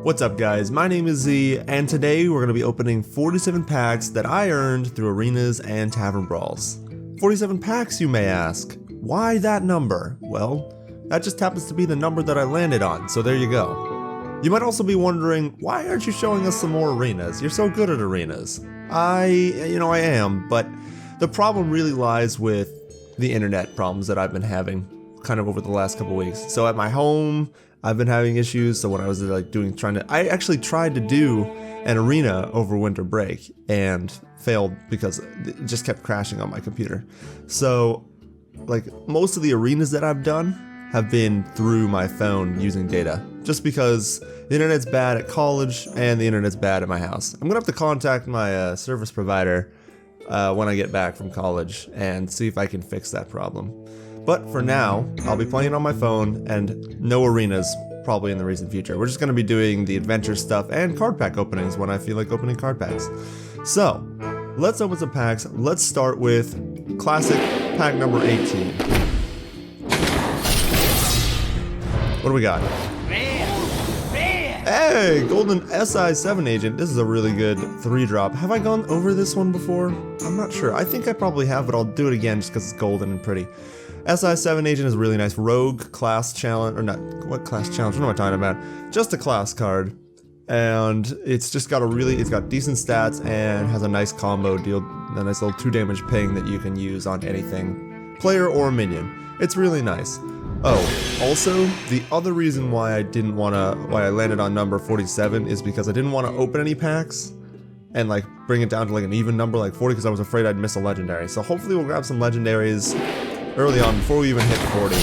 What's up guys, my name is Z, and today we're going to be opening 47 packs that I earned through arenas and tavern brawls. 47 packs, you may ask. Why that number? Well, that just happens to be the number that I landed on, so there you go. You might also be wondering, why aren't you showing us some more arenas? You're so good at arenas. I am, but the problem really lies with the internet problems that I've been having kind of over the last couple weeks. So at my home, I've been having issues. So when I was I actually tried to do an arena over winter break and failed because it just kept crashing on my computer. So like most of the arenas that I've done have been through my phone using data, just because the internet's bad at college and the internet's bad at my house. I'm gonna have to contact my service provider when I get back from college and see if I can fix that problem. But for now, I'll be playing on my phone and no arenas probably in the recent future. We're just going to be doing the adventure stuff and card pack openings when I feel like opening card packs. So, let's open some packs. Let's start with classic pack number 18. What do we got? Hey, Golden SI7 Agent. This is a really good 3-drop. Have I gone over this one before? I'm not sure. I think I probably have, but I'll do it again just because it's golden and pretty. SI7 Agent is a really nice rogue class challenge, or not, what class challenge, what am I talking about? Just a class card, and it's just got it's got decent stats and has a nice combo deal, a nice little 2 damage ping that you can use on anything, player or minion. It's really nice. Oh, also, the other reason why I landed on number 47 is because I didn't want to open any packs and like bring it down to like an even number like 40 because I was afraid I'd miss a legendary. So hopefully we'll grab some legendaries early on before we even hit 40.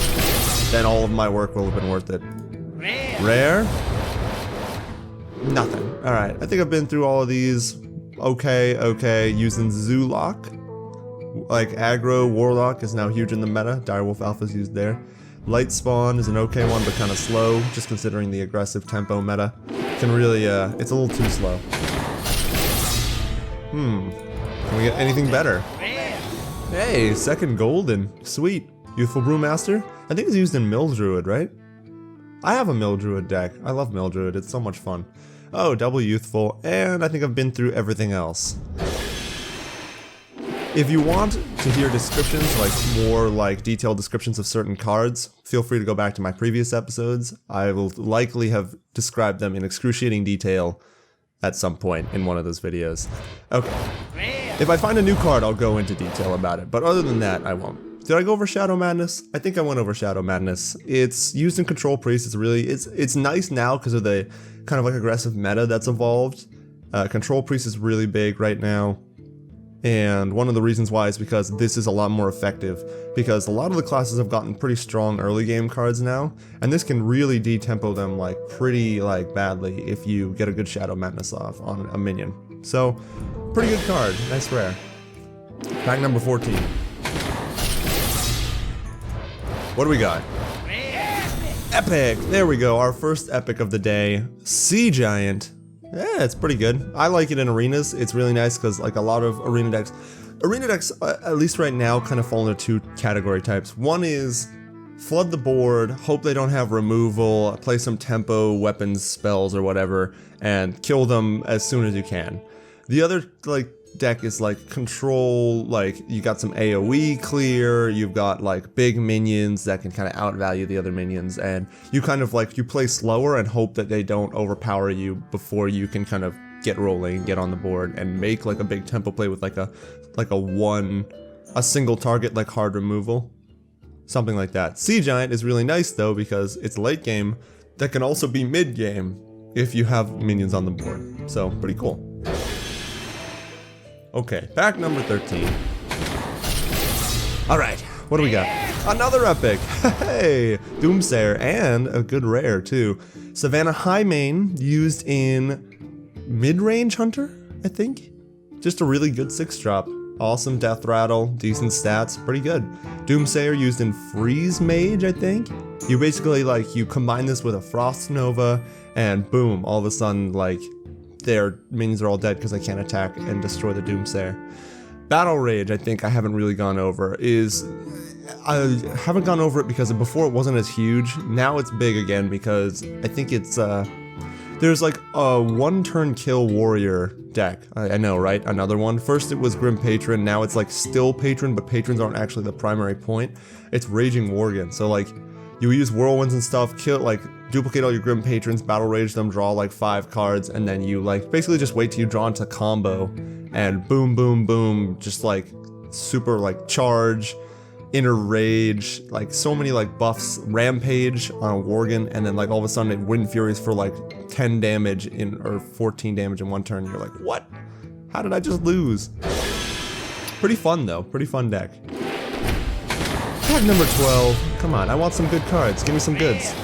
Then all of my work will have been worth it. Rare? Nothing. Alright, I think I've been through all of these. Okay, using Zoolock. Like aggro Warlock is now huge in the meta. Direwolf Alpha is used there. Light Spawn is an okay one, but kind of slow, just considering the aggressive tempo meta. Can really, it's a little too slow. Can we get anything better? Hey, second golden. Sweet. Youthful Brewmaster? I think it's used in Mill Druid, right? I have a Mill Druid deck. I love Mill Druid. It's so much fun. Oh, double Youthful. And I think I've been through everything else. If you want to hear descriptions, like more like detailed descriptions of certain cards, feel free to go back to my previous episodes. I will likely have described them in excruciating detail at some point in one of those videos. Okay. If I find a new card, I'll go into detail about it, but other than that, I won't. Did I go over Shadow Madness? I think I went over Shadow Madness. It's used in Control Priest. It's nice now because of the kind of like aggressive meta that's evolved. Control Priest is really big right now. And one of the reasons why is because this is a lot more effective, because a lot of the classes have gotten pretty strong early game cards now, and this can really detempo them like pretty like badly if you get a good Shadow Madness off on a minion. So, pretty good card, nice rare. Pack number 14. What do we got? Epic! There we go, our first epic of the day. Sea Giant. Yeah, it's pretty good. I like it in arenas. It's really nice because like a lot of arena decks, at least right now, kind of fall into 2 category types. One is flood the board, hope they don't have removal, play some tempo, weapons, spells, or whatever, and kill them as soon as you can. The other like deck is like control, like you got some AoE clear, you've got like big minions that can kind of outvalue the other minions, and you kind of like, you play slower and hope that they don't overpower you before you can kind of get rolling, get on the board, and make like a big tempo play with a single target like hard removal. Something like that. Sea Giant is really nice though because it's late game that can also be mid game if you have minions on the board. So pretty cool. Okay, pack number 13. Alright, what do we got? Another epic! Hey! Doomsayer, and a good rare too. Savannah Highmane, used in Mid-Range Hunter, I think? Just a really good 6-drop. Awesome death rattle, decent stats, pretty good. Doomsayer used in Freeze Mage, I think? You basically, like, you combine this with a Frost Nova, and boom, all of a sudden, like, their minions are all dead because they can't attack and destroy the Doomsayer. Battle Rage, I think I haven't really gone over, I haven't gone over it because before it wasn't as huge. Now it's big again because I think it's There's like a one-turn kill warrior deck. I know, right? Another one. First it was Grim Patron, now it's like still Patron, but patrons aren't actually the primary point. It's Raging Worgen. So like, you use whirlwinds and stuff, kill, like, duplicate all your Grim Patrons, battle rage them, draw like 5 cards, and then you like basically just wait till you draw into combo, and boom, boom, boom, just like super like charge, inner rage, like so many like buffs, rampage on a Worgen, and then like all of a sudden it Wind Furies for like 10 damage or 14 damage in one turn. You're like, what? How did I just lose? Pretty fun though, pretty fun deck. Pack number 12. Come on, I want some good cards. Give me some goods.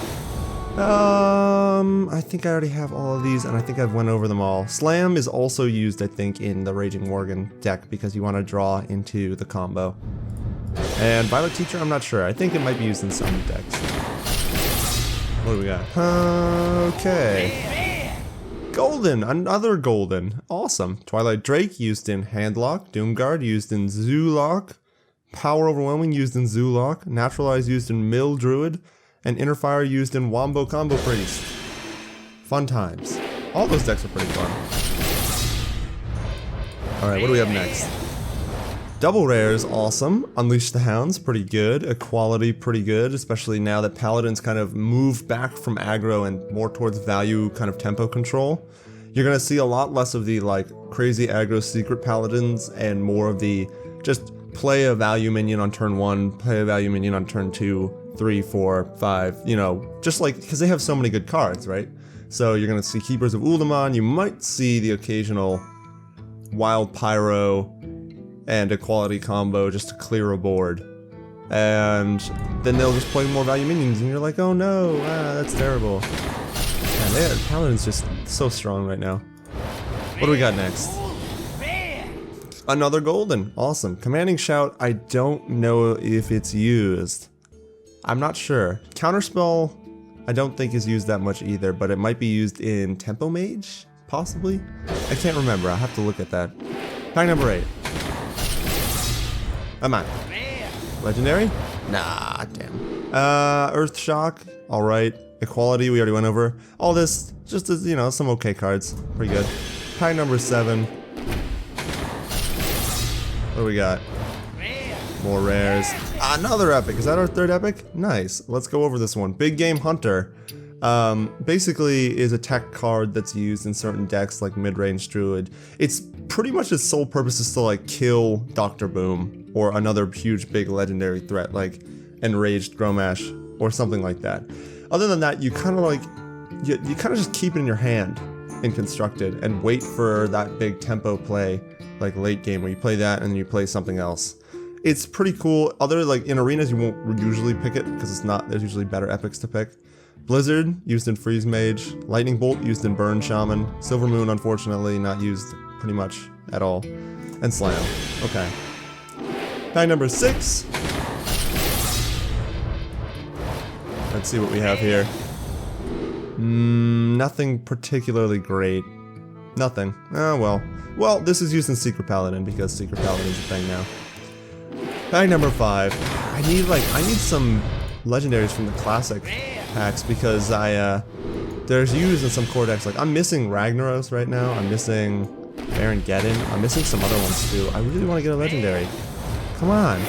I think I already have all of these, and I think I've went over them all. Slam is also used, I think, in the Raging Worgen deck because you want to draw into the combo. And Violet Teacher, I'm not sure. I think it might be used in some decks. What do we got? Okay. Golden, another golden. Awesome. Twilight Drake used in Handlock. Doomguard used in Zoolock. Power Overwhelming used in Zoolock. Naturalize used in Mill Druid. And Inner Fire used in Wombo Combo Priest. Fun times. All those decks are pretty fun. Alright, what do we have next? Double Rares, awesome. Unleash the Hounds, pretty good. Equality, pretty good, especially now that Paladins kind of move back from aggro and more towards value kind of tempo control. You're gonna see a lot less of the like crazy aggro secret Paladins and more of the just play a value minion on turn 1, play a value minion on turn 2, 3, 4, 5, you know, just like, because they have so many good cards, right? So you're gonna see Keepers of Uldaman, you might see the occasional Wild Pyro and Equality combo just to clear a board. And then they'll just play more value minions and you're like, oh no, that's terrible. Man, Paladin's just so strong right now. What do we got next? Another golden, awesome. Commanding Shout, I don't know if it's used. I'm not sure. Counterspell, I don't think is used that much either, but it might be used in Tempo Mage, possibly? I can't remember, I'll have to look at that. Pack number 8. Come on. Legendary? Nah, damn. Earth Shock, alright. Equality, we already went over. All this, just as, you know, some okay cards. Pretty good. Pack number 7. What do we got? More rares. Another epic. Is that our 3rd epic? Nice. Let's go over this one. Big Game Hunter. Basically is a tech card that's used in certain decks like mid-range Druid. It's pretty much its sole purpose is to like kill Dr. Boom or another huge big legendary threat like Enraged Gromash or something like that. Other than that, you kind of like, you kind of just keep it in your hand in Constructed and wait for that big tempo play like late game where you play that and then you play something else. It's pretty cool. Other like in arenas you won't usually pick it because it's not, there's usually better epics to pick. Blizzard used in Freeze Mage, Lightning Bolt used in Burn Shaman, Silver Moon unfortunately not used pretty much at all, and Slam. Okay. Pack number 6. Let's see what we have here. Nothing particularly great. Nothing. Oh well. Well, this is used in Secret Paladin because Secret Paladin is a thing now. Pack number 5. I need some legendaries from the classic packs because there's used in some core decks. Like I'm missing Ragnaros right now. I'm missing Baron Geddon. I'm missing some other ones too. I really want to get a legendary. Come on.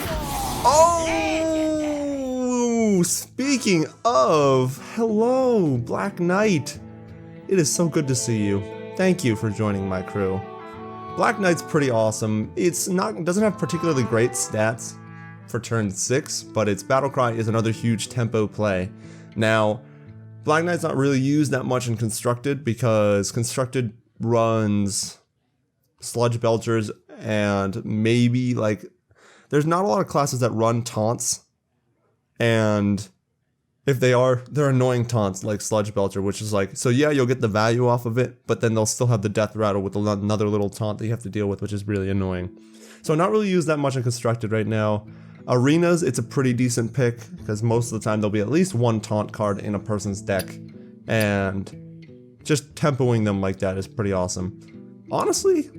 Oh, speaking of, hello, Black Knight. It is so good to see you. Thank you for joining my crew. Black Knight's pretty awesome. Doesn't have particularly great stats for turn 6, but its Battlecry is another huge tempo play. Now, Black Knight's not really used that much in Constructed because Constructed runs Sludge Belchers and maybe like there's not a lot of classes that run taunts, and if they are, they're annoying taunts like Sludge Belcher, which is like, so yeah, you'll get the value off of it, but then they'll still have the death rattle with another little taunt that you have to deal with, which is really annoying. So not really used that much in Constructed right now. Arenas, it's a pretty decent pick, because most of the time there'll be at least one taunt card in a person's deck, and just tempoing them like that is pretty awesome. Honestly,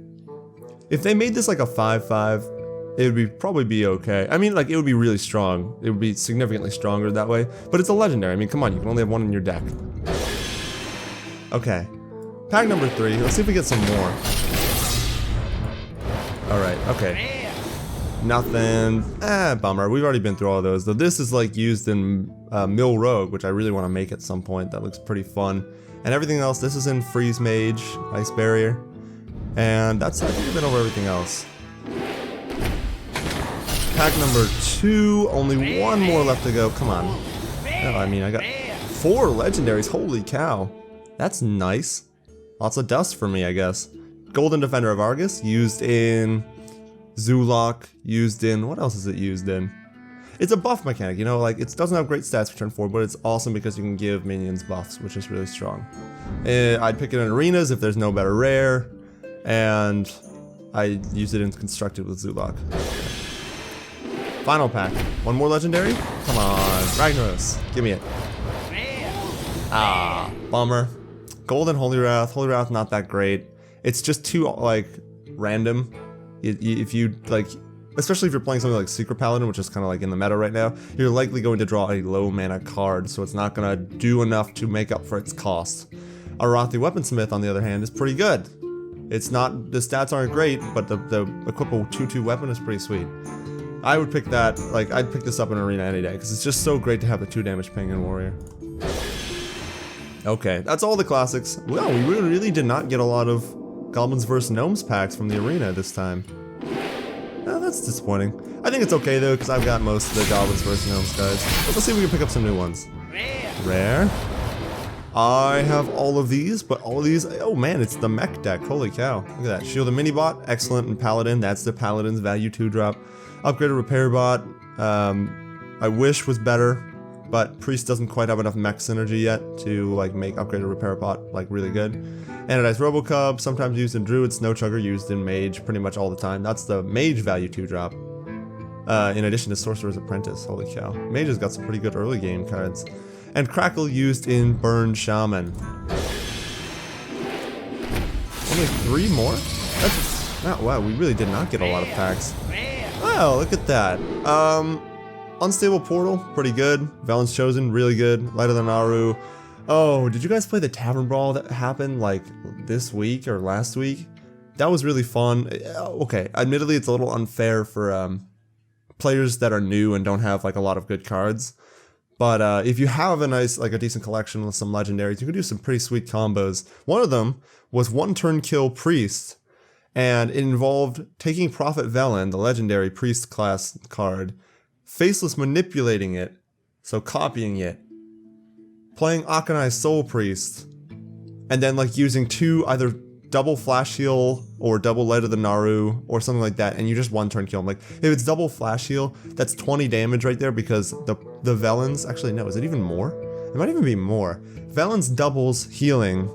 if they made this like a 5/5, it would probably be okay. I mean, like, it would be really strong. It would be significantly stronger that way, but it's a legendary. I mean, come on, you can only have one in your deck. Okay, Pack number 3. Let's see if we get some more. Alright, okay. Nothing. Bummer. We've already been through all of those. Though this is like used in Mill Rogue, which I really want to make at some point. That looks pretty fun. And everything else, this is in Freeze Mage, Ice Barrier. And that's, I think we've been over everything else. Pack number 2, only one more left to go. Come on. Oh, I mean, I got 4 legendaries. Holy cow. That's nice. Lots of dust for me, I guess. Golden Defender of Argus, used in Zoolock, used in, what else is it used in? It's a buff mechanic, you know, like it doesn't have great stats for turn 4, but it's awesome because you can give minions buffs, which is really strong. I'd pick it in arenas if there's no better rare, and I use it in constructed with Zoolock. Final pack. One more legendary? Come on, Ragnaros, give me it. Ah, bummer. Golden Holy Wrath. Holy Wrath not that great. It's just too like random. If you like, especially if you're playing something like Secret Paladin, which is kind of like in the meta right now, you're likely going to draw a low mana card, so it's not gonna do enough to make up for its cost. Arathi Weaponsmith, on the other hand, is pretty good. It's not, the stats aren't great, but the equipable 2/2 weapon is pretty sweet. I would pick that, like, I'd pick this up in Arena any day, because it's just so great to have the 2 damage Penguin Warrior. Okay, that's all the classics. Well, we really did not get a lot of Goblins vs. Gnomes packs from the arena this time. Oh, that's disappointing. I think it's okay though, because I've got most of the Goblins vs. Gnomes cards. But let's see if we can pick up some new ones. Rare. I have all of these, but all of these, oh man, it's the mech deck. Holy cow. Look at that. Shield the Minibot, excellent, and Paladin. That's the Paladin's value 2 drop. Upgraded Repair Bot. I wish was better, but Priest doesn't quite have enough mech synergy yet to like make Upgraded Repair Bot like really good. Anodized Robocub, sometimes used in Druid. Snow Chugger used in Mage pretty much all the time. That's the Mage value 2 drop. In addition to Sorcerer's Apprentice. Holy cow. Mage has got some pretty good early game cards. And Crackle used in Burn Shaman. Only 3 more? That's not, wow, we really did not get a lot of packs. Wow, look at that. Unstable Portal, pretty good. Velen's Chosen, really good. Light of the Naru. Oh, did you guys play the Tavern Brawl that happened like this week or last week? That was really fun. Okay, admittedly it's a little unfair for players that are new and don't have like a lot of good cards. But if you have a nice, like a decent collection with some legendaries, you can do some pretty sweet combos. One of them was 1-turn kill Priest, and it involved taking Prophet Velen, the legendary Priest class card, Faceless manipulating it, so copying it, playing Akanai's Soul Priest, and then like using 2 either double Flash Heal or double Light of the Naru or something like that, and you just 1-turn kill him. Like if it's double Flash Heal, that's 20 damage right there because the Velen's, actually no, is it even more? It might even be more. Velen's doubles healing,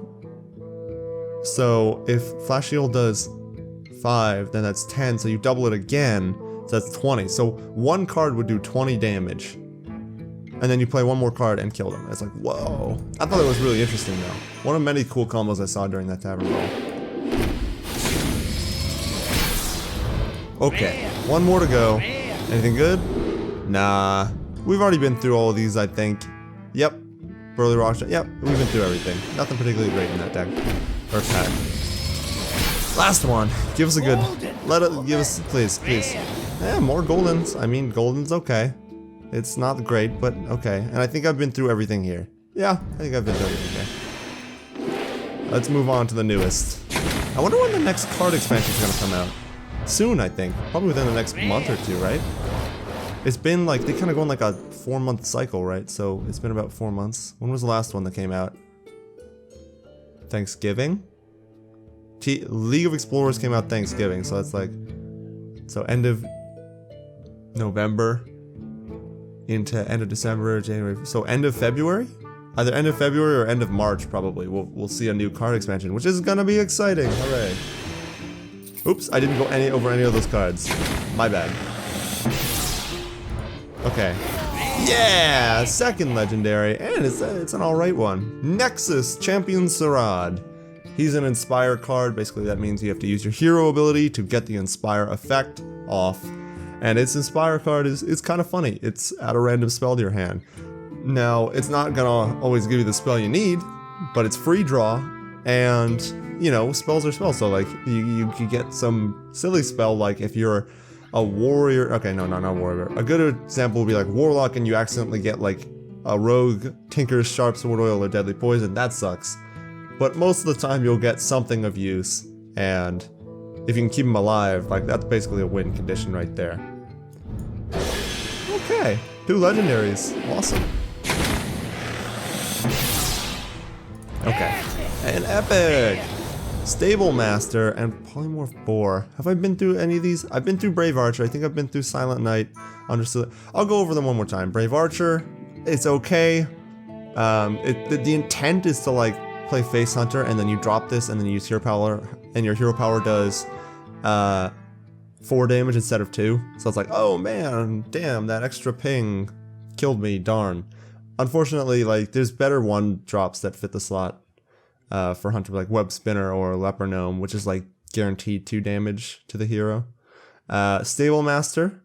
so if Flash Heal does 5, then that's 10, so you double it again, so that's 20. So 1 card would do 20 damage. And then you play 1 more card and kill them. It's like, whoa. I thought it was really interesting though. One of many cool combos I saw during that Tavern Brawl. Okay, 1 more to go. Anything good? Nah. We've already been through all of these, I think. Yep. Burly Rock. Yep, we've been through everything. Nothing particularly great in that deck. Or pack. Last one. Give us a good. Give us, please. Yeah, more Goldens. I mean, Golden's okay. It's not great, but okay. And I think I've been through everything here. Yeah, I think I've been through everything here. Let's move on to the newest. I wonder when the next card expansion is going to come out. Soon, I think. Probably within the next month or 2, right? It's been like, they kind of go in like a 4-month cycle, right? So it's been about 4 months. When was the last one that came out? Thanksgiving? League of Explorers came out Thanksgiving, so that's like, so end of November into end of December, January, so end of February? Either end of February or end of March, probably. We'll see a new card expansion, which is gonna be exciting. Hooray. Oops, I didn't go over any of those cards. My bad. Okay. Yeah! Second legendary, and it's an alright one. Nexus Champion Sarad. He's an Inspire card. Basically, that means you have to use your hero ability to get the Inspire effect off. And its Inspire card is kind of funny. It's add a random spell to your hand. Now, it's not gonna always give you the spell you need, but it's free draw, And, you know, spells are spells, so like you could get some silly spell like if you're a warrior. Okay, no, not warrior. A good example would be like warlock and you accidentally get like a rogue Tinker's Sharp Sword Oil or Deadly Poison. That sucks. But most of the time you'll get something of use, and if you can keep them alive, like that's basically a win condition right there. Okay, 2 legendaries. Awesome. Okay, an epic! Stable Master and Polymorph Boar. Have I been through any of these? I've been through Brave Archer. I think I've been through Silent Knight. Understood. I'll go over them one more time. Brave Archer, it's okay. The intent is to like play Face Hunter and then you drop this and then you use Hero Power, and your Hero Power does 4 damage instead of 2. So it's like, oh man, damn, that extra ping killed me, darn. Unfortunately, like, there's better 1 drops that fit the slot for Hunter, like Web Spinner or Leper Gnome, which is like guaranteed 2 damage to the hero. Stable Master,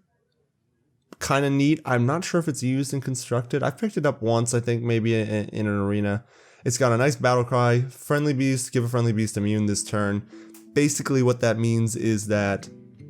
kind of neat. I'm not sure if it's used in Constructed. I've picked it up once, I think, maybe in an arena. It's got a nice battle cry. Friendly beast, give a friendly beast immune this turn. Basically what that means is that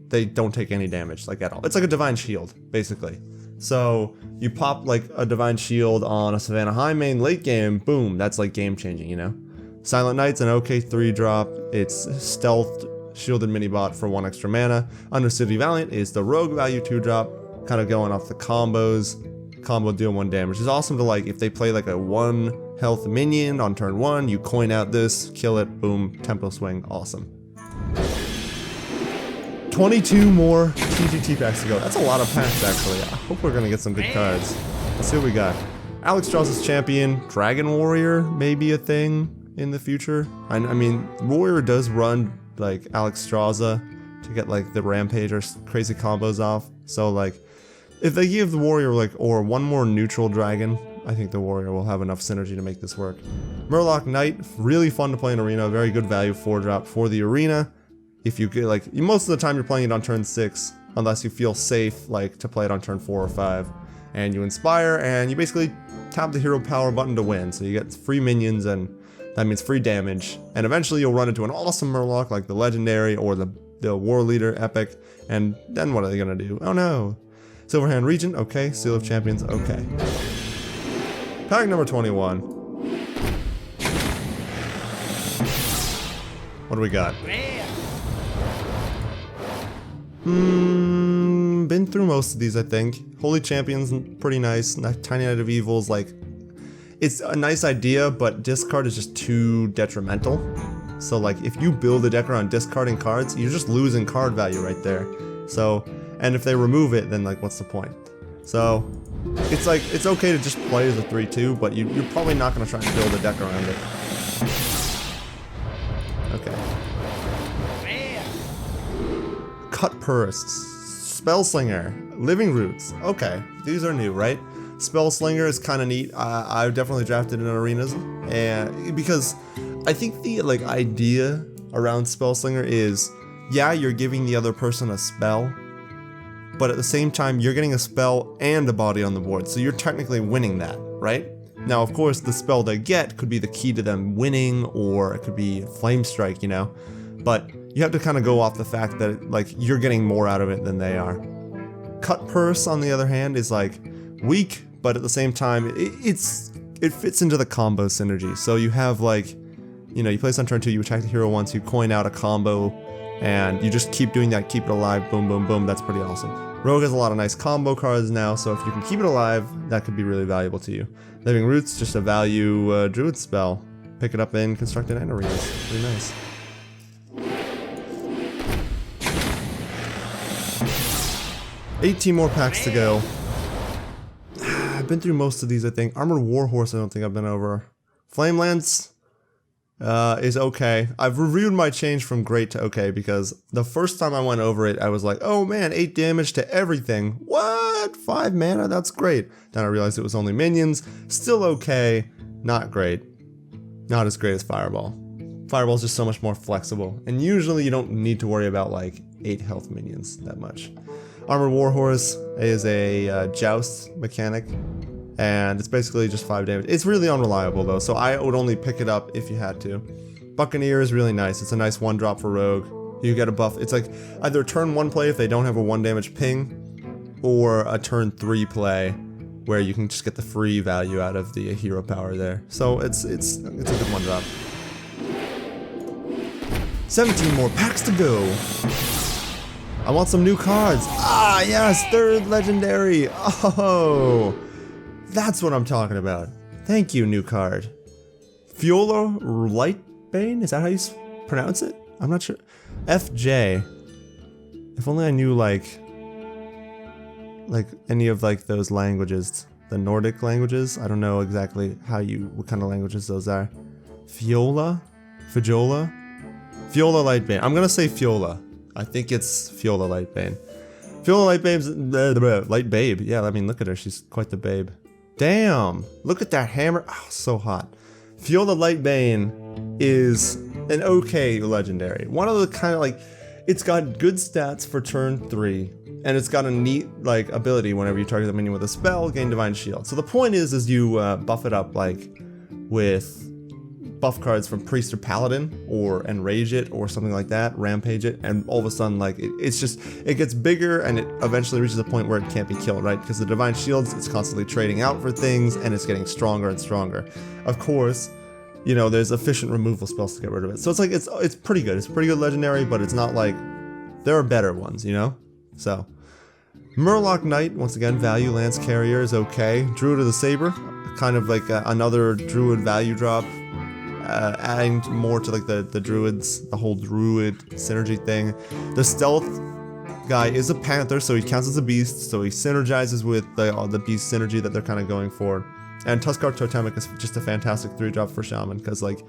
they don't take any damage, like at all. It's like a Divine Shield, basically. So you pop like a Divine Shield on a Savannah Highmane late game, boom, that's like game changing, you know? Silent Knight's an okay 3-drop. It's stealth shielded mini-bot for 1 extra mana. Undercity Valiant is the rogue value 2-drop, kind of going off the combos. Combo deal 1 damage. It's awesome to like, if they play like a 1 health minion on turn 1, you coin out this, kill it, boom, tempo swing, awesome. 22 more TGT packs to go. That's a lot of packs actually. I hope we're gonna get some good cards. Let's see what we got. Alexstrasza's Champion, Dragon Warrior may be a thing in the future. I mean, Warrior does run like Alexstrasza to get like the Rampage or crazy combos off. So like, if they give the Warrior like, or 1 more neutral dragon, I think the Warrior will have enough synergy to make this work. Murloc Knight, really fun to play in Arena, very good value 4-drop for the Arena. If you get like, most of the time you're playing it on turn 6, unless you feel safe like to play it on turn 4 or 5. And you Inspire, and you basically tap the Hero Power button to win, so you get free minions, and that means free damage. And eventually you'll run into an awesome Murloc like the Legendary or the War Leader Epic, and then what are they gonna do? Oh no! Silverhand Regent, okay. Seal of Champions, okay. Pack number 21. What do we got? Been through most of these, I think. Holy Champion's pretty nice. Tiny Knight of Evil's like, it's a nice idea, but discard is just too detrimental. So like, if you build a deck around discarding cards, you're just losing card value right there. So, and if they remove it, then like, what's the point? So, it's like, it's okay to just play as a 3-2, but you're probably not going to try and build a deck around it. Okay. Cut Purse, Spellslinger, Living Roots. Okay, these are new, right? Spellslinger is kind of neat. I've definitely drafted in arenas, and because I think the like idea around Spellslinger is, yeah, you're giving the other person a spell, but at the same time you're getting a spell and a body on the board, so you're technically winning that, right? Now, of course, the spell they get could be the key to them winning, or it could be Flame Strike, you know, but you have to kind of go off the fact that like you're getting more out of it than they are. Cut Purse, on the other hand, is like weak, but at the same time it fits into the combo synergy. So you have like, you know, you place on turn 2, you attack the hero once, you coin out a combo, and you just keep doing that, keep it alive, boom, boom, boom. That's pretty awesome. Rogue has a lot of nice combo cards now, so if you can keep it alive, that could be really valuable to you. Living Roots, just a value druid spell. Pick it up in Constructed and arenas. Pretty nice. $18 more packs to go. I've been through most of these, I think. Armored Warhorse, I don't think I've been over. Flamelance is okay. I've reviewed my change from great to okay, because the first time I went over it, I was like, oh man, 8 damage to everything. What? 5 mana? That's great. Then I realized it was only minions. Still okay. Not great. Not as great as Fireball. Fireball's just so much more flexible. And usually you don't need to worry about like 8 health minions that much. Armored Warhorse is a joust mechanic, and it's basically just 5 damage. It's really unreliable though, so I would only pick it up if you had to. Buccaneer is really nice. It's a nice 1-drop for Rogue. You get a buff. It's like either turn 1 play if they don't have a 1 damage ping, or a turn 3 play where you can just get the free value out of the hero power there. So it's a good 1-drop. 17 more packs to go. I want some new cards. Ah, yes, 3rd legendary. Oh, that's what I'm talking about. Thank you, new card. Fiola Lightbane? Is that how you pronounce it? I'm not sure. FJ. If only I knew like any of like those languages, the Nordic languages. I don't know exactly what kind of languages those are. Fiola? Fiola Lightbane. I'm gonna say Fiola. I think it's Fiola Lightbane. Fiola Lightbane's Light Babe. Yeah, I mean, look at her. She's quite the babe. Damn! Look at that hammer. Oh, so hot. Fiola Lightbane is an okay legendary. One of the kind of like, it's got good stats for turn 3, and it's got a neat like ability whenever you target the minion with a spell, gain Divine Shield. So the point is you buff it up like with buff cards from Priest or Paladin, or Enrage it, or something like that, Rampage it, and all of a sudden, like, it gets bigger, and it eventually reaches a point where it can't be killed, right? Because the Divine Shields, it's constantly trading out for things, and it's getting stronger and stronger. Of course, you know, there's efficient removal spells to get rid of it. So it's like, it's pretty good. It's a pretty good legendary, but it's not like, there are better ones, you know? So, Murloc Knight, once again, value, Lance Carrier is okay. Druid of the Saber, kind of like another Druid value drop. Adding more to like the druids, the whole druid synergy thing. The stealth guy is a panther, so he counts as a beast, so he synergizes with the beast synergy that they're kind of going for. And Tuskar Totemic is just a fantastic 3-drop for Shaman, because like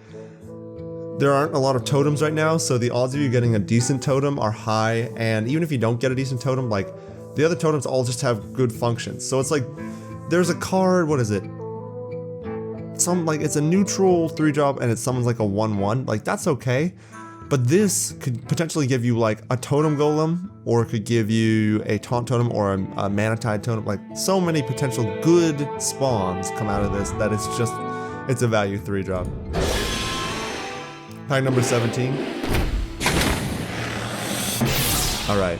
there aren't a lot of totems right now, so the odds of you getting a decent totem are high, and even if you don't get a decent totem, like the other totems all just have good functions. So it's like there's a card, what is it? It's a neutral 3-drop and it summons like a 1/1, like that's okay, but this could potentially give you like a totem golem, or it could give you a taunt totem or a mana tide totem. Like so many potential good spawns come out of this that it's a value 3-drop. Pack number 17. Alright.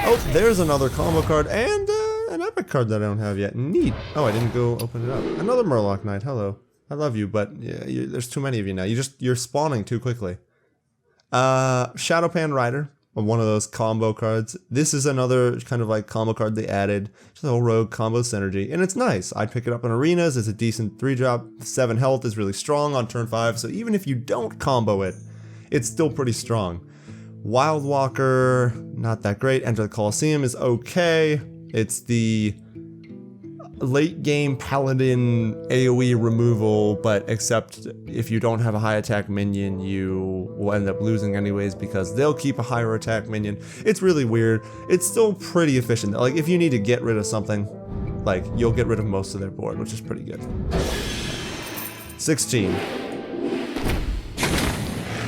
Oh, there's another combo card and an epic card that I don't have yet. Neat. Oh, I didn't go open it up. Another Murloc Knight. Hello. I love you, but yeah, there's too many of you now. You're spawning too quickly. Shadowpan Rider, one of those combo cards. This is another kind of like combo card they added. Just a whole rogue combo synergy, and it's nice. I'd pick it up in arenas. It's a decent 3-drop. 7 health is really strong on turn 5, so even if you don't combo it, it's still pretty strong. Wild Walker, not that great. Enter the Colosseum is okay. It's the late game Paladin AoE removal, but except if you don't have a high attack minion, you will end up losing anyways because they'll keep a higher attack minion. It's really weird. It's still pretty efficient. Like if you need to get rid of something, like you'll get rid of most of their board, which is pretty good. 16.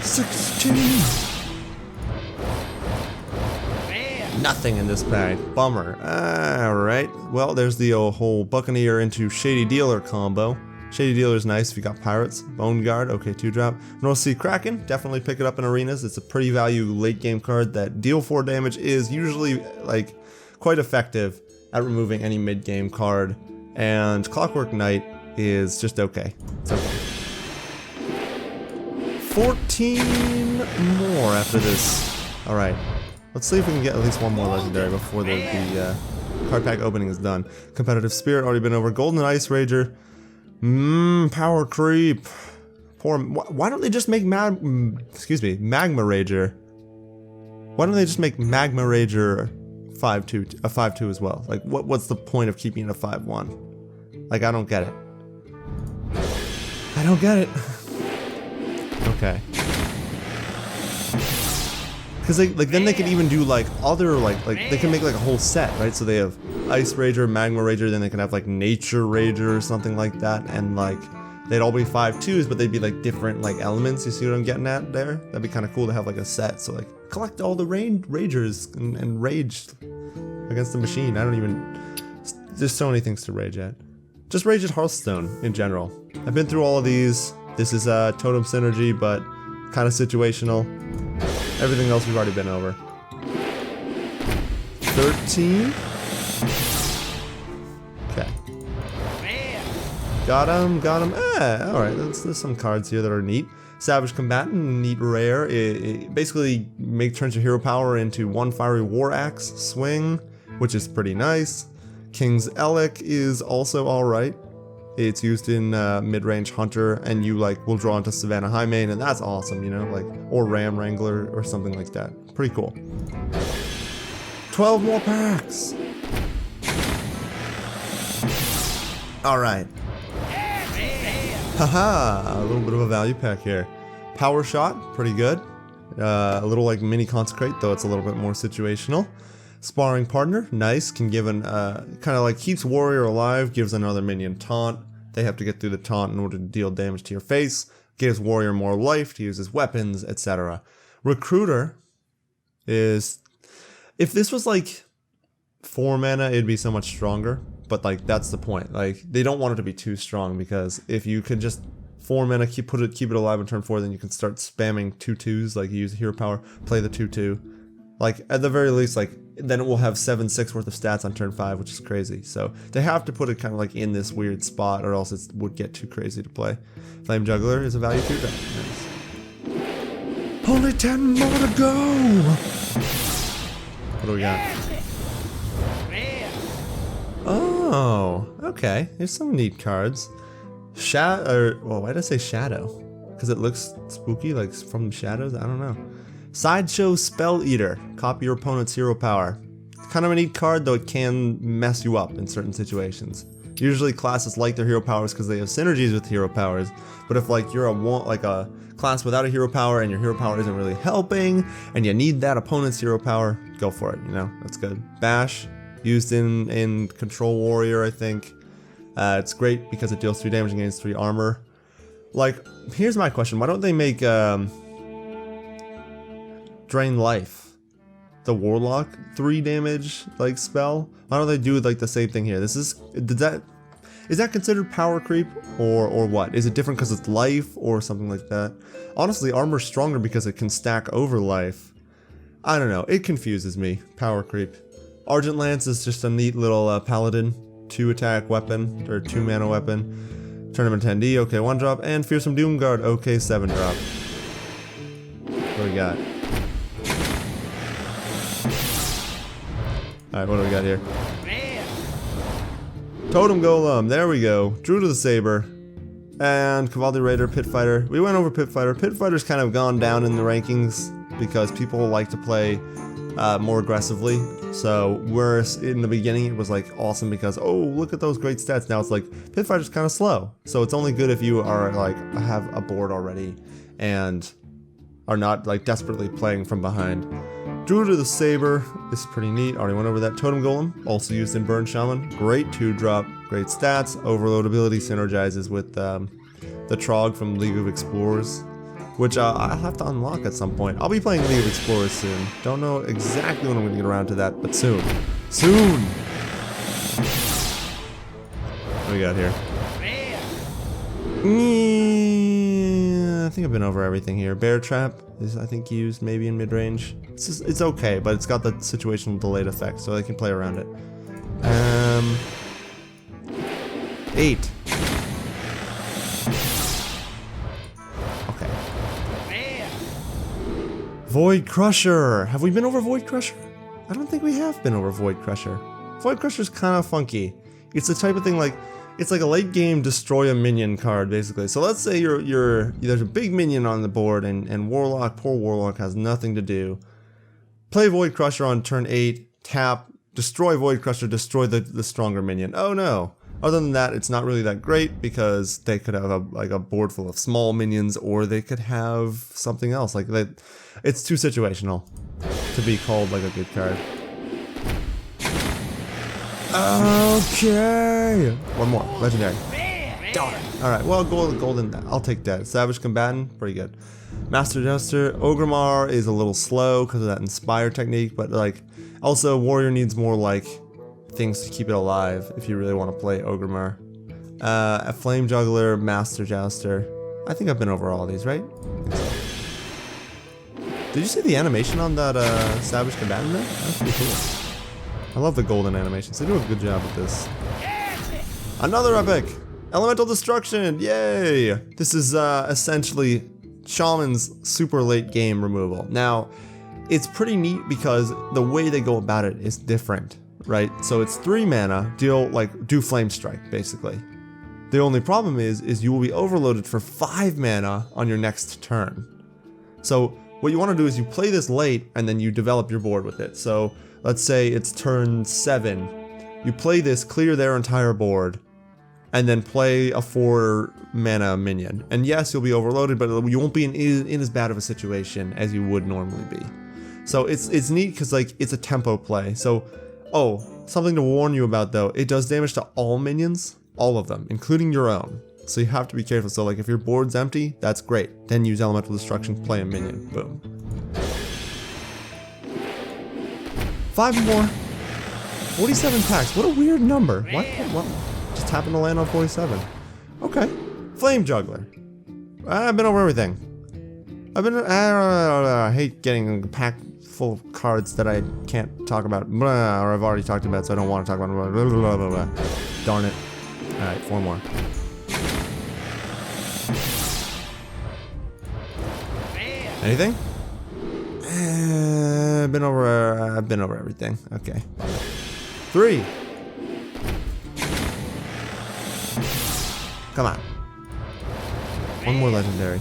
16! Nothing in this pack. Bummer. Alright. Well, there's the whole Buccaneer into Shady Dealer combo. Shady Dealer is nice if you got Pirates. Bone Guard, okay, 2-drop. North Sea Kraken, definitely pick it up in arenas. It's a pretty value late game card that deal 4 damage is usually like quite effective at removing any mid game card. And Clockwork Knight is just okay. It's okay. 14 more after this. Alright. Let's see if we can get at least one more legendary before the card pack opening is done. Competitive Spirit, already been over. Golden Ice Rager. Power Creep. Poor. Why don't they just make Magma Rager? Why don't they just make Magma Rager 5/2, a 5/2 as well? Like, what's the point of keeping it a 5/1? Like, I don't get it. I don't get it. Okay. Because then they could even do like other like they can make like a whole set, right? So they have Ice Rager, Magma Rager, then they can have like Nature Rager or something like that, and like they'd all be 5/2s, but they'd be like different like elements. You see what I'm getting at there? That'd be kind of cool to have like a set. So like collect all the Ragers and rage against the machine. I don't even. There's so many things to rage at. Just rage at Hearthstone in general. I've been through all of these. This is totem synergy, but kind of situational. Everything else we've already been over. 13. Okay. Got him. Alright, there's some cards here that are neat. Savage Combatant, neat rare. It basically turns your hero power into 1 Fiery War Axe swing, which is pretty nice. King's Elec is also alright. It's used in mid-range Hunter, and you like will draw into Savannah Highmane, and that's awesome, you know, like, or Ram Wrangler or something like that. Pretty cool. 12 more packs. Alright. Haha, a little bit of a value pack here. Power Shot, pretty good. A little like mini Consecrate, though it's a little bit more situational. Sparring Partner, nice, can give an, kind of like keeps Warrior alive, gives another minion taunt. They have to get through the taunt in order to deal damage to your face. Gives Warrior more life to use his weapons, etc. Recruiter is, if this was like 4 mana, it'd be so much stronger. But like that's the point. Like they don't want it to be too strong, because if you can just 4 mana keep it alive on turn 4, then you can start spamming 2/2s. Like you use hero power, play the 2/2. Like at the very least, like then it will have 7/6 worth of stats on turn 5, which is crazy. So they have to put it kind of like in this weird spot, or else it would get too crazy to play. Flame Juggler is a value 2 drop. Nice. Only 10 more to go. What do we got? Oh, okay. There's some neat cards. Why did I say Shadow? Because it looks spooky, like from shadows? I don't know. Sideshow Spell Eater. Copy your opponent's hero power. Kind of a neat card, though it can mess you up in certain situations. Usually classes like their hero powers because they have synergies with hero powers. But if like you're a class without a hero power and your hero power isn't really helping and you need that opponent's hero power, go for it, you know? That's good. Bash. Used in Control Warrior, I think. It's great because it deals 3 damage and gains 3 armor. Like, here's my question. Why don't they make Drain Life, the Warlock 3 damage like spell? Why don't they do like the same thing here? Is that considered power creep or what? Is it different because it's life or something like that? Honestly, armor's stronger because it can stack over life. I don't know. It confuses me. Power creep. Argent Lance is just a neat little paladin, 2 attack weapon, or 2 mana weapon. Tournament attendee, okay 1 drop, and Fearsome Doomguard, okay 7 drop. What do we got? Alright, what do we got here? Totem Golem, there we go. Druid of the Saber. And Cavalry Raider, Pit Fighter. We went over Pit Fighter. Pit Fighter's kind of gone down in the rankings because people like to play more aggressively. So whereas in the beginning it was like awesome because, oh, look at those great stats. Now it's like Pit Fighter's kind of slow. So it's only good if you are like have a board already and are not like desperately playing from behind. Druid of the Saber is pretty neat. Already went over that. Totem Golem, also used in Burn Shaman. Great 2-drop, great stats. Overload ability synergizes with the Trog from League of Explorers, which I'll have to unlock at some point. I'll be playing League of Explorers soon. Don't know exactly when I'm going to get around to that, but soon. Soon! What do we got here? I think I've been over everything here. Bear Trap is, I think, used maybe in mid-range. It's okay, but it's got the situational delayed effect, so I can play around it. 8. Okay. Void Crusher! Have we been over Void Crusher? I don't think we have been over Void Crusher. Void Crusher's kind of funky. It's the type of thing like, it's like a late game destroy a minion card, basically. So let's say there's a big minion on the board and Warlock, poor Warlock, has nothing to do. Play Void Crusher on turn 8, tap, destroy Void Crusher, destroy the stronger minion. Oh no. Other than that, it's not really that great because they could have a board full of small minions, or they could have something else. Like it's too situational to be called like a good card. Okay. One more. Legendary. Darn. Alright, well, golden. I'll take that. Savage Combatant, pretty good. Master Jester. Ogrimmar is a little slow because of that Inspire technique, but like, also Warrior needs more like things to keep it alive if you really want to play Ogrimmar. A Flame Juggler, Master Jouster. I think I've been over all these, right? Did you see the animation on that Savage Combatant there? That's pretty cool. I love the golden animations. They do a good job with this. Another epic! Elemental Destruction! Yay! This is essentially Shaman's super late game removal. Now, it's pretty neat because the way they go about it is different, right? So it's 3 mana, do Flame Strike, basically. The only problem is you will be overloaded for 5 mana on your next turn. So what you want to do is you play this late and then you develop your board with it. So let's say it's turn 7. You play this, clear their entire board, and then play a 4 mana minion. And yes, you'll be overloaded, but you won't be in as bad of a situation as you would normally be. So it's neat because like it's a tempo play. So, oh, something to warn you about though, it does damage to all minions, all of them, including your own. So you have to be careful. So like if your board's empty, that's great. Then use Elemental Destruction, play a minion, boom. 5 more. 47 packs, what a weird number. What? Just happened to land on 47. Okay. Flame Juggler. I've been over everything. I hate getting a pack full of cards that I can't talk about, or I've already talked about, so I don't want to talk about it. Darn it. Alright, 4 more. Anything? I've been over everything. Okay. 3. Come on. 1 more legendary.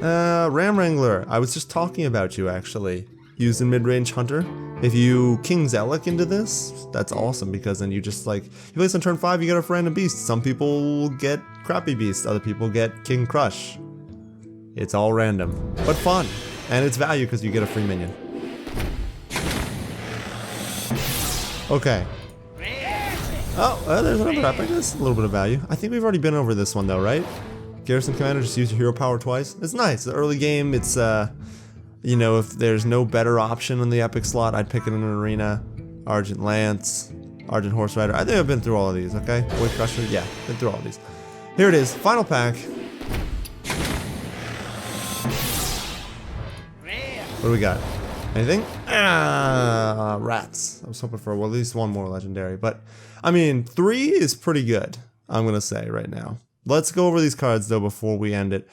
Ram Wrangler. I was just talking about you actually. Used in mid-range hunter. If you King Zellic into this, that's awesome because then you just like, you place on turn 5, you get a random beast. Some people get crappy beasts, other people get King Crush. It's all random, but fun. And it's value because you get a free minion. Okay. Oh, there's another epic. That's a little bit of value. I think we've already been over this one though, right? Garrison Commander, just use your hero power twice. It's nice. The early game, it's, you know, if there's no better option in the epic slot, I'd pick it in an arena. Argent Lance, Argent Horse Rider. I think I've been through all of these, okay? Void Crusher, yeah, been through all of these. Here it is, final pack. What do we got? Anything? Rats. I was hoping for at least 1 more legendary, but I mean, 3 is pretty good, I'm gonna say right now. Let's go over these cards though before we end it.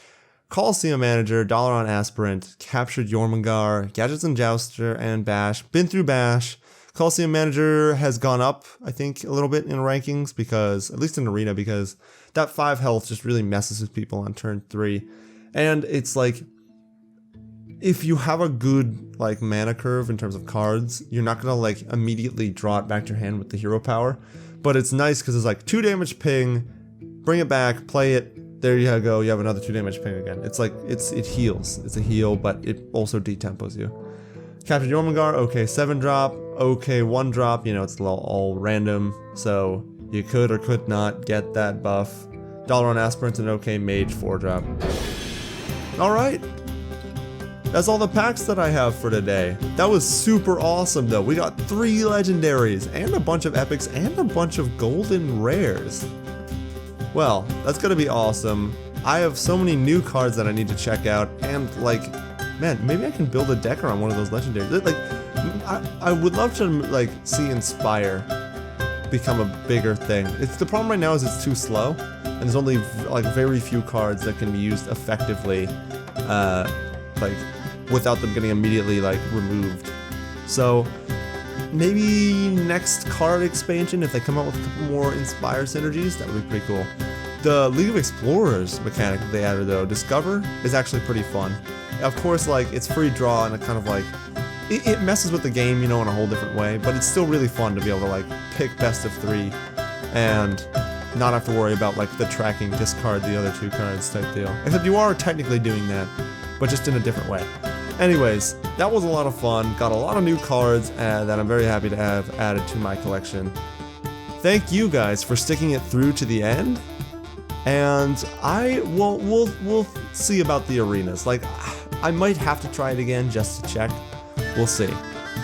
Colosseum Manager, Dalaran Aspirant, Captured Jormungandr, Gadgets and Jouster, and Bash. Been through Bash. Colosseum Manager has gone up, I think, a little bit in rankings because, at least in Arena, because that 5 health just really messes with people on turn 3. And it's like, if you have a good like mana curve in terms of cards, you're not gonna like immediately draw it back to your hand with the hero power. But it's nice because it's like 2 damage ping, bring it back, play it, there you go, you have another 2 damage ping again. It's like, it heals. It's a heal, but it also detempos you. Captured Jormungandr, okay, 7 drop, okay, 1 drop, you know, it's all random, so you could or could not get that buff. Dalaran Aspirant, an okay mage 4 drop. Alright. That's all the packs that I have for today. That was super awesome though. We got 3 legendaries and a bunch of epics and a bunch of golden rares. Well, that's gonna be awesome. I have so many new cards that I need to check out and like, man, maybe I can build a deck around one of those legendaries. Like, I would love to like see Inspire become a bigger thing. The problem right now is it's too slow and there's only like very few cards that can be used effectively, like without them getting immediately like removed. So maybe next card expansion, if they come out with a couple more Inspire synergies, that would be pretty cool. The League of Explorers mechanic that they added though, Discover, is actually pretty fun. Of course, like it's free draw and it kind of like, it messes with the game, you know, in a whole different way, but it's still really fun to be able to like pick best of 3 and not have to worry about like the tracking, discard the other 2 cards type deal. Except you are technically doing that, but just in a different way. Anyways, that was a lot of fun. Got a lot of new cards that I'm very happy to have added to my collection. Thank you guys for sticking it through to the end. And we'll see about the arenas. Like, I might have to try it again just to check. We'll see.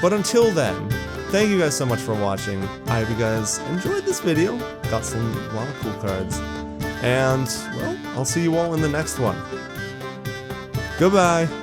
But until then, thank you guys so much for watching. I hope you guys enjoyed this video. Got a lot of cool cards. And, well, I'll see you all in the next one. Goodbye!